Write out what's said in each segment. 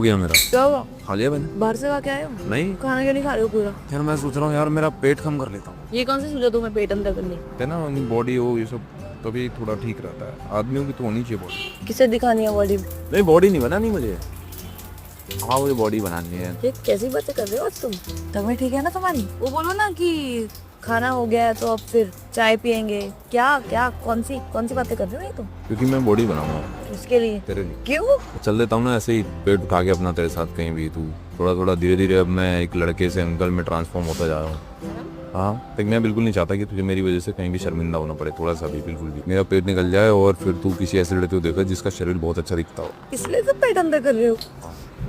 गया मेरा। क्या हुआ? खा लिया मैंने। बाहर से खा के आए हो? नहीं खाना क्यों नहीं खा रहे हो पूरा? यार मैं सोच रहा हूँ यार मेरा पेट कम कर लेता हूँ। ये कौन सी सोचा तुम्हें पेट अंदर करनी? है ना बॉडी हो ये सब तभी थोड़ा ठीक रहता है। आदमियों की तो होनी चाहिए बॉडी। किसे दिखानी है बॉडी? नहीं बॉडी नहीं बनानी मुझे। हाँ मुझे बॉडी बनानी है। ये कैसी बातें कर रहे हो आज तुम? तबीयत ठीक है ना तुम्हारी? वो बोलो ना कि खाना हो गया है तो अब फिर चाय पियेंगे। क्या क्या कौन सी बातें कर रहे हो ये तुम? क्योंकि मैं बॉडी बनाऊंगा इसके लिए? तेरे लिए। क्यों? चल देता हूँ ना ऐसे ही पेट उठा के अपना तेरे साथ कहीं भी। तू थोड़ा थोड़ा धीरे धीरे अब मैं एक लड़के से अंकल में ट्रांसफॉर्म होता जा रहा हूँ। हाँ तो मैं बिल्कुल नहीं चाहता कि तुझे मेरी वजह से कहीं भी शर्मिंदा होना पड़े थोड़ा सा भी, बिल्कुल भी। मेरा पेट निकल जाए और फिर तू किसी ऐसे लड़के को देखा जिसका शरीर बहुत अच्छा दिखता हो। इसलिए तुम पेट अंदर कर रहे हो?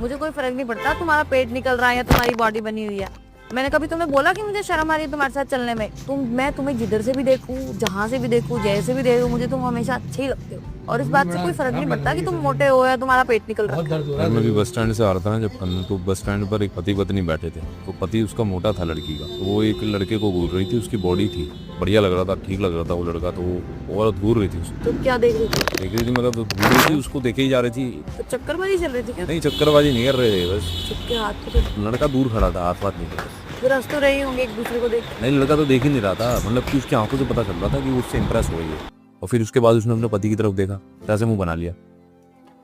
मुझे कोई फर्क नहीं पड़ता तुम्हारा पेट निकल रहा है या तुम्हारी बॉडी बनी हुई है। मैंने कभी तुम्हें बोला कि मुझे शर्म आ रही है तुम्हारे साथ चलने में? मैं तुम्हें जिधर से भी देखूं, जहाँ से भी देखूं, जैसे भी देखूं, मुझे तुम हमेशा अच्छे ही लगते हो। और इस बात से कोई फर्क नहीं पड़ता कि तुम मोटे हो या तुम्हारा पेट निकल रहा है। मैं भी बस स्टैंड से आ रहा था ना जब, तो बस स्टैंड पर एक पति पत्नी बैठे थे। तो पति उसका मोटा था लड़की का, तो वो एक लड़के को घूर रही थी। उसकी बॉडी थी, बढ़िया लग रहा था, ठीक लग रहा था वो लड़का। तो वो औरत घूर रही थी उसको। तुम क्या देख रही थी? देख रही थी मतलब घूर रही थी, उसको देखे ही जा रही थी। तो चक्करबाजी चल रही थी क्या? नहीं चक्करबाजी नहीं कर रहे थे, बस चुपके हाथ पे लड़का दूर खड़ा था, हाथ नहीं कर रहा। फिर हंस तो रही होंगे एक दूसरे को देख। नहीं लड़का तो देख ही नहीं रहा था, मतलब कि उसकी आंखों से पता चल रहा था कि वो उससे इंप्रेस हो गई है। और फिर उसके बाद उसने अपने पति की तरफ देखा, ऐसे मुंह बना लिया।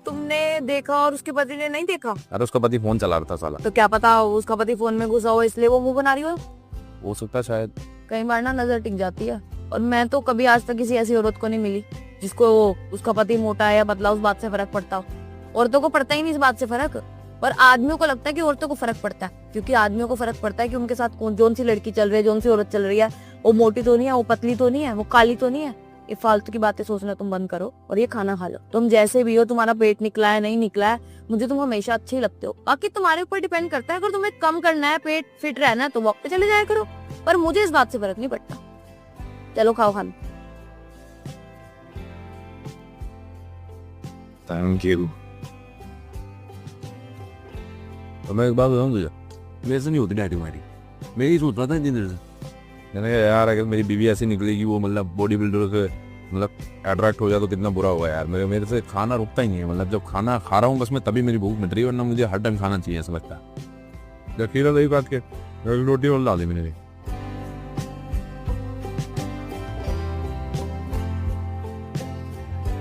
तुमने देखा और उसके पति ने नहीं देखा? अरे उसका पति फोन चला रहा था साला। तो क्या पता उसका पति फोन में घुसा हो इसलिए वो मुंह बना रही हो सकता है शायद। कई बार ना नजर टिक जाती है। और मैं तो कभी आज तक किसी ऐसी औरत को नहीं मिली जिसको उसका पति मोटा है या पतला उस बात से फर्क पड़ता हो। औरतों को पड़ता ही नहीं इस बात से फर्क, पर आदमियों को लगता है कि औरतों को फर्क पड़ता है। क्योंकि आदमियों को फर्क पड़ता है कि उनके साथ कौन सी लड़की चल रही है, कौन सी औरत चल रही है, वो मोटी तो नहीं है, वो पतली तो नहीं है, वो काली तो नहीं है। ये फालतू की बातें सोचना तुम बंद करो और ये खाना खा लो। तुम जैसे भी हो, तुम्हारा पेट निकला है नहीं निकला है, मुझे तुम हमेशा अच्छे ही लगते हो। बाकी तुम्हारे ऊपर डिपेंड करता है। अगर तुम्हें कम करना है, पेट फिट रहना है, तो वॉक पे चले जाया करो। पर मुझे इस बात से फर्क नहीं पड़ता। चलो खाओ खाना। Thank you. तो मैं एक बात बताऊँ तुझे, मेरे से नहीं होती डैडी हमारी। मैं ही सोच रहा था इंजीनियर से। मैंने कहा यार अगर मेरी बीवी ऐसी निकलेगी, वो मतलब बॉडी बिल्डर से मतलब अट्रैक्ट हो जाए तो कितना बुरा होगा यार। मेरे से खाना रुकता ही नहीं है। मतलब जब खाना खा रहा हूँ बस मैं तभी मेरी भूख मिट रही है, वरना मुझे हर टाइम खाना चाहिए ऐसा लगता है। खीरा दही काट के रोटी और डाली मैंने।